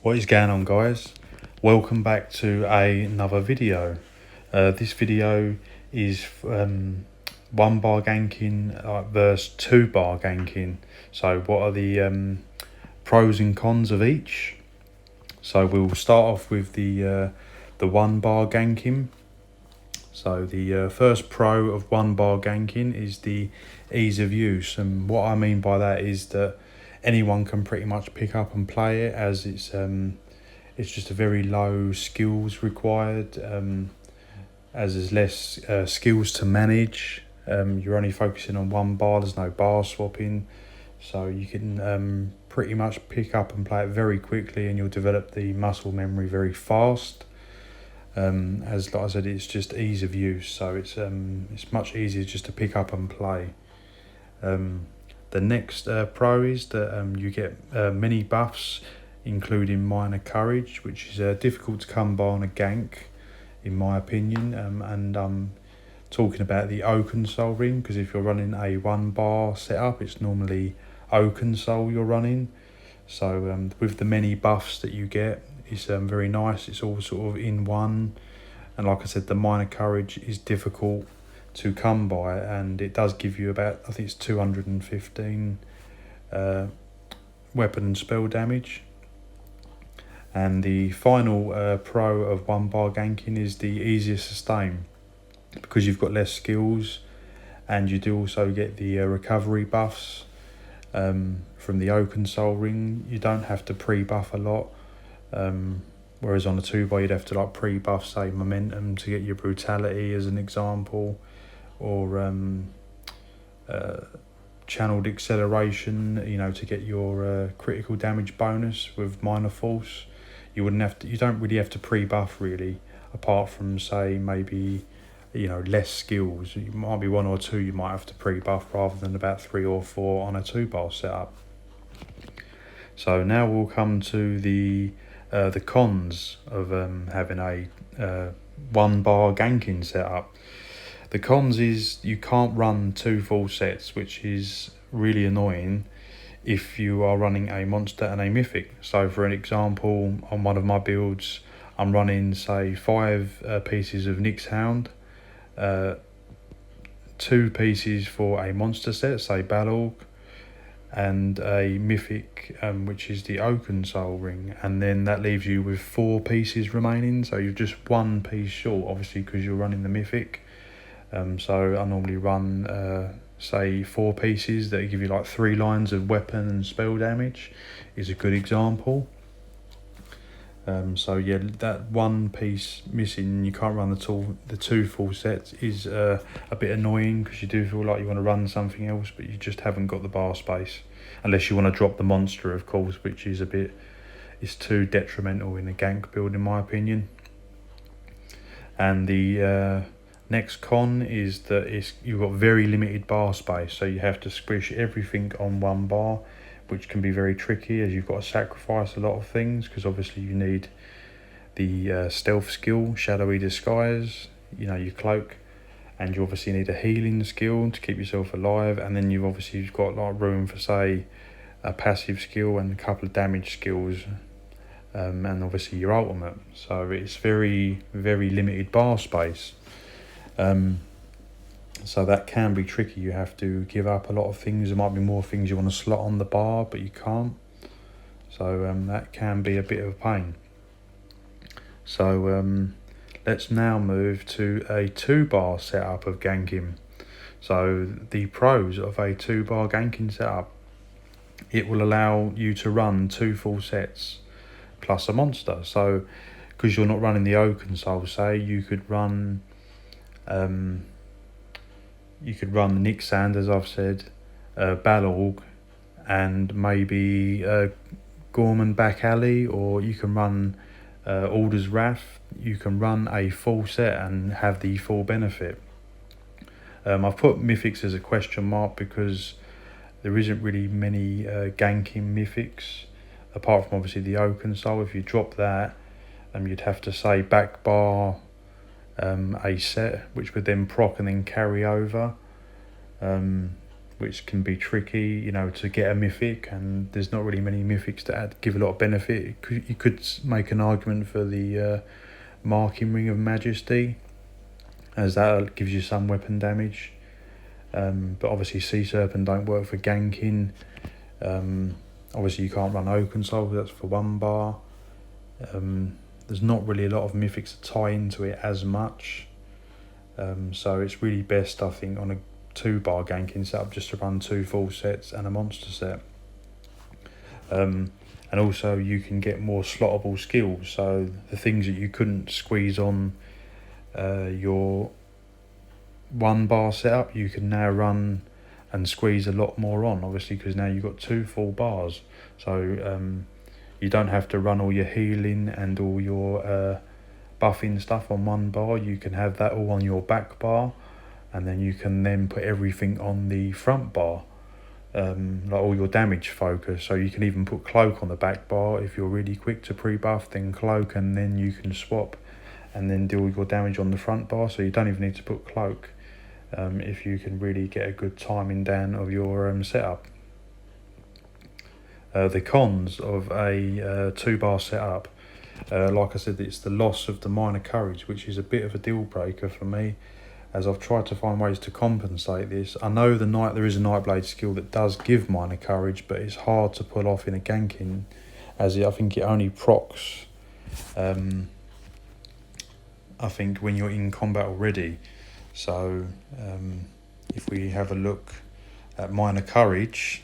What is going on, guys? Welcome back to another video. This video is one bar ganking versus two bar ganking. So what are the pros and cons of each? So we'll start off with the one bar ganking. So the first pro of one bar ganking is the ease of use, and what I mean by that is that anyone can pretty much pick up and play it, as it's just a very low skills required, as there's less skills to manage. You're only focusing on one bar, there's no bar swapping, so you can pretty much pick up and play it very quickly, and you'll develop the muscle memory very fast. As like I said, it's just ease of use, so it's much easier just to pick up and play. The next pro is that you get many buffs, including minor courage, which is difficult to come by on a gank, in my opinion. And I'm talking about the Oaken Soul ring, because if you're running a one bar setup, it's normally Oaken Soul you're running. So with the many buffs that you get, it's very nice. It's all sort of in one, and like I said, the minor courage is difficult to come by, and it does give you about, I think it's 215 weapon and spell damage. And the final pro of one bar ganking is the easier sustain, because you've got less skills, and you do also get the recovery buffs from the Oaken Soul ring. You don't have to pre-buff a lot, whereas on a two bar you'd have to like pre-buff, say, momentum to get your brutality as an example, or channeled acceleration, to get your critical damage bonus with minor force. You don't really have to pre-buff really, apart from, say, maybe less skills. You might be one or two you might have to pre-buff, rather than about 3 or 4 on a two bar setup. So now we'll come to the cons of having a one bar ganking setup. The cons is you can't run 2 full sets, which is really annoying if you are running a monster and a mythic. So for an example, on one of my builds, I'm running, say, 5 pieces of Nyx Hound, 2 pieces for a monster set, say Balorg, and a mythic, which is the Oaken Soul ring, and then that leaves you with 4 pieces remaining. So you're just 1 piece short, obviously, because you're running the mythic. So I normally run say 4 pieces that give you like 3 lines of weapon and spell damage, is a good example. So yeah, that 1 piece missing, you can't run the 2 full sets, is a bit annoying, because you do feel like you want to run something else, but you just haven't got the bar space, unless you want to drop the monster, of course, which is it's too detrimental in a gank build, in my opinion. And the next con is that you've got very limited bar space, so you have to squish everything on 1 bar, which can be very tricky, as you've got to sacrifice a lot of things, because obviously you need the stealth skill, shadowy disguise, your cloak, and you obviously need a healing skill to keep yourself alive, and then you've got like room for, say, a passive skill and a couple of damage skills, and obviously your ultimate. So it's very, very limited bar space. So that can be tricky. You have to give up a lot of things. There might be more things you want to slot on the bar, but you can't. So that can be a bit of a pain. So let's now move to a 2 bar setup of ganking. So the pros of a 2 bar ganking setup: it will allow you to run 2 full sets plus a monster. So because you're not running the Oaken Soul, say, you could run the Nyx Hound, as I've said, Balorg, and maybe Gorman Back Alley, or you can run Alder's Wrath. You can run a full set and have the full benefit. I've put mythics as a question mark, because there isn't really many ganking mythics, apart from obviously the Oaken Soul. If you drop that, you'd have to, say, back bar a set, which would then proc and then carry over, which can be tricky, you know, to get a mythic, and there's not really many mythics that give a lot of benefit. You could make an argument for the Marking Ring of Majesty, as that gives you some weapon damage. But obviously Sea Serpent don't work for ganking. Obviously you can't run Oaken Soul, that's for 1 bar. There's not really a lot of mythics to tie into it as much. So it's really best, I think, on a 2 bar ganking setup just to run 2 full sets and a monster set. And also you can get more slottable skills, so the things that you couldn't squeeze on your 1 bar setup, you can now run and squeeze a lot more on, obviously, because now you've got 2 full bars. So you don't have to run all your healing and all your buffing stuff on 1 bar. You can have that all on your back bar, and then you can then put everything on the front bar, like all your damage focus. So you can even put cloak on the back bar if you're really quick to pre-buff, then cloak, and then you can swap and then do all your damage on the front bar. So you don't even need to put cloak if you can really get a good timing down of your setup. The cons of a 2 bar setup, like I said, it's the loss of the minor courage, which is a bit of a deal breaker for me, as I've tried to find ways to compensate this. I know there is a Nightblade skill that does give minor courage, but it's hard to pull off in a ganking, as I think it only procs I think when you're in combat already. So if we have a look at minor courage,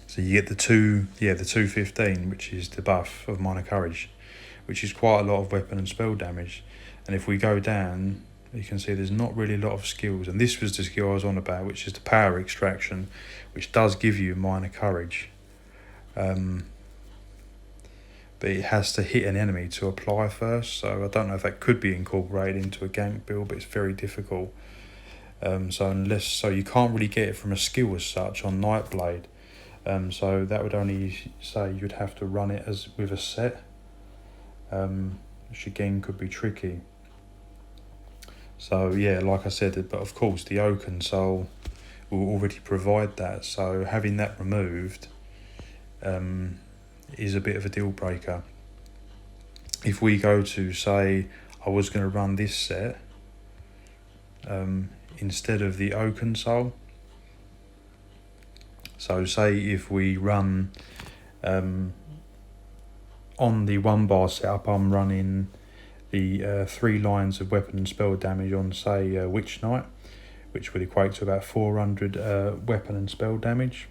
so you get the 215, which is the buff of minor courage, which is quite a lot of weapon and spell damage. And if we go down, you can see there's not really a lot of skills, and this was the skill I was on about, which is the power extraction, which does give you minor courage, but it has to hit an enemy to apply first. So I don't know if that could be incorporated into a gank build, but it's very difficult. So you can't really get it from a skill as such on Nightblade. So that would only say you'd have to run it as with a set, which again could be tricky. So yeah, like I said, but of course the Oaken Soul will already provide that, so having that removed is a bit of a deal breaker. If we go to, say, I was going to run this set instead of the Oaken Soul, so say if we run on the 1 bar setup, I'm running the 3 lines of weapon and spell damage on, say, Witch Knight, which would equate to about 400 weapon and spell damage.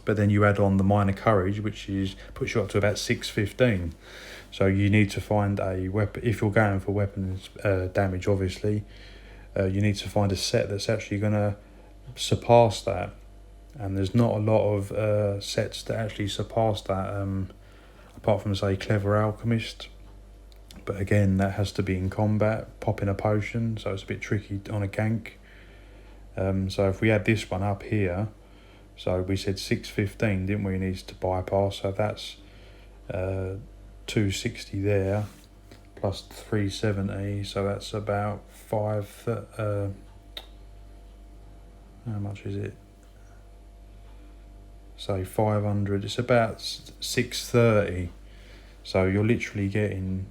But then you add on the minor courage, which puts you up to about 615. So you need to find a weapon, if you're going for weapon damage, obviously, you need to find a set that's actually going to surpass that. And there's not a lot of sets that actually surpass that, apart from, say, Clever Alchemist. But again, that has to be in combat, popping a potion, so it's a bit tricky on a gank. So if we add this one up here, so we said 615, didn't we, needs to bypass, so that's 260 there, plus 370, so that's about how much is it? Say 500, it's about 630. So you're literally getting,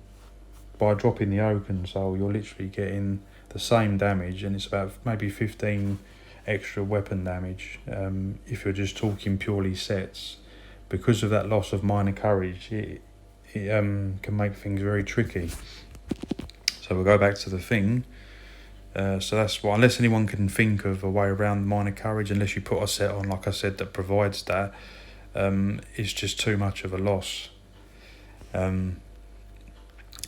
by dropping the Oaken Soul, you're literally getting the same damage, and it's about maybe 15 extra weapon damage if you're just talking purely sets. Because of that loss of minor courage, it can make things very tricky. So we'll go back to the thing. So that's why, unless anyone can think of a way around minor courage, unless you put a set on, like I said, that provides that, it's just too much of a loss.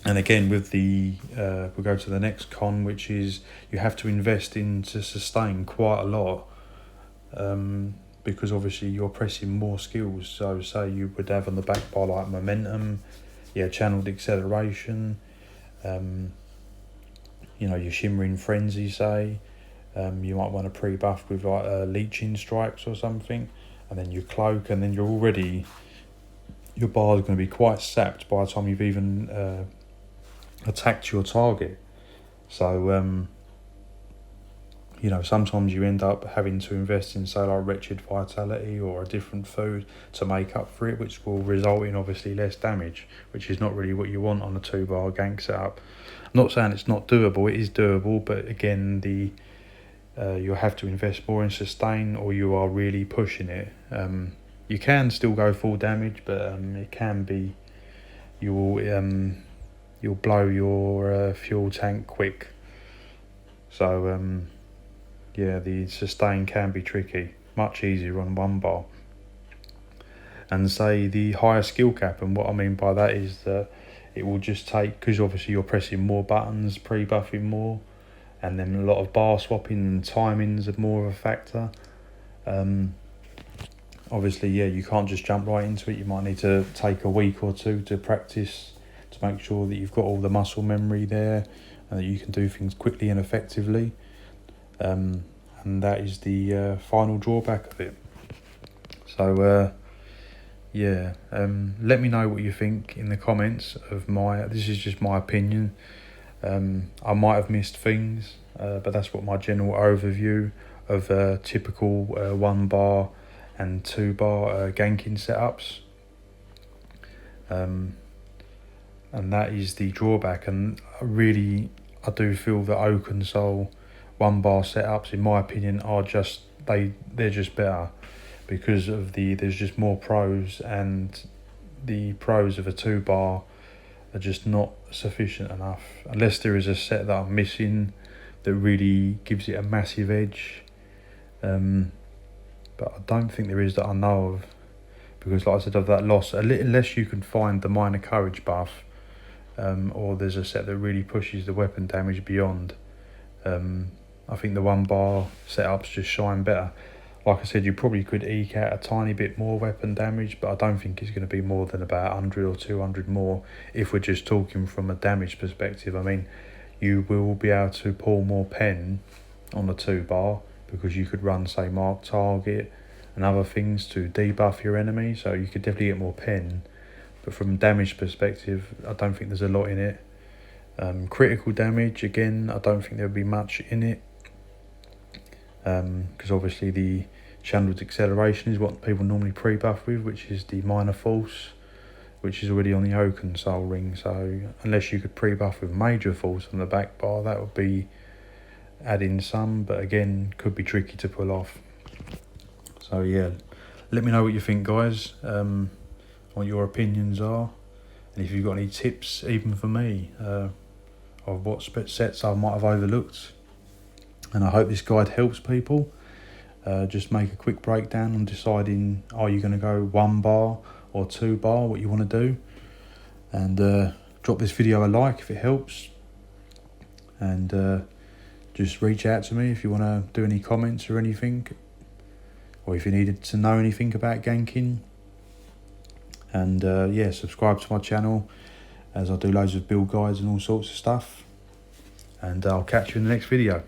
And again, with the we'll go to the next con, which is you have to invest into sustain quite a lot, because obviously you're pressing more skills. So say you would have on the back bar like momentum, channeled acceleration, your shimmering frenzy, say, you might want to pre-buff with like leeching strikes or something, and then your cloak, and then your bar is going to be quite sapped by the time you've even attacked your target. So you know, sometimes you end up having to invest in, say, like wretched vitality or a different food to make up for it, which will result in obviously less damage, which is not really what you want on a 2-bar gank setup. I'm not saying it's not doable, it is doable, but again, you'll have to invest more in sustain, or you are really pushing it. You can still go full damage, but it can be, you'll blow your fuel tank quick. So yeah, the sustain can be tricky, much easier on 1-bar. And say the higher skill cap, and what I mean by that is that it will just take, because obviously you're pressing more buttons, pre-buffing more, and then a lot of bar swapping and timings are more of a factor. Obviously, yeah, you can't just jump right into it. You might need to take a week or two to practice, to make sure that you've got all the muscle memory there and that you can do things quickly and effectively. And that is the final drawback of it. So yeah, let me know what you think in the comments of this is just my opinion. I might have missed things, but that's what my general overview of typical 1-bar and 2-bar ganking setups. And that is the drawback. And I do feel that Oaken Soul 1-bar setups, in my opinion, are just they're just better, because of there's just more pros, and the pros of a 2-bar are just not sufficient enough, unless there is a set that I'm missing that really gives it a massive edge. But I don't think there is that I know of, because like I said, of that loss, unless you can find the minor courage buff, or there's a set that really pushes the weapon damage beyond. I think the 1-bar setups just shine better. Like I said, you probably could eke out a tiny bit more weapon damage, but I don't think it's going to be more than about 100 or 200 more if we're just talking from a damage perspective. I mean, you will be able to pull more pen on a 2-bar, because you could run, say, mark target and other things to debuff your enemy, so you could definitely get more pen. But from a damage perspective, I don't think there's a lot in it. Critical damage, again, I don't think there'll be much in it, because obviously the channeled acceleration is what people normally pre-buff with, which is the minor force, which is already on the Oaken Soul ring. So unless you could pre-buff with major force on the back bar, that would be adding some, but again, could be tricky to pull off. So yeah, let me know what you think, guys, what your opinions are, and if you've got any tips, even for me, of what sets I might have overlooked. And I hope this guide helps people. Just make a quick breakdown on deciding, are you going to go 1-bar or 2-bar, what you want to do. And drop this video a like if it helps. And just reach out to me if you want to do any comments or anything, or if you needed to know anything about ganking. And yeah, subscribe to my channel, as I do loads of build guides and all sorts of stuff. And I'll catch you in the next video.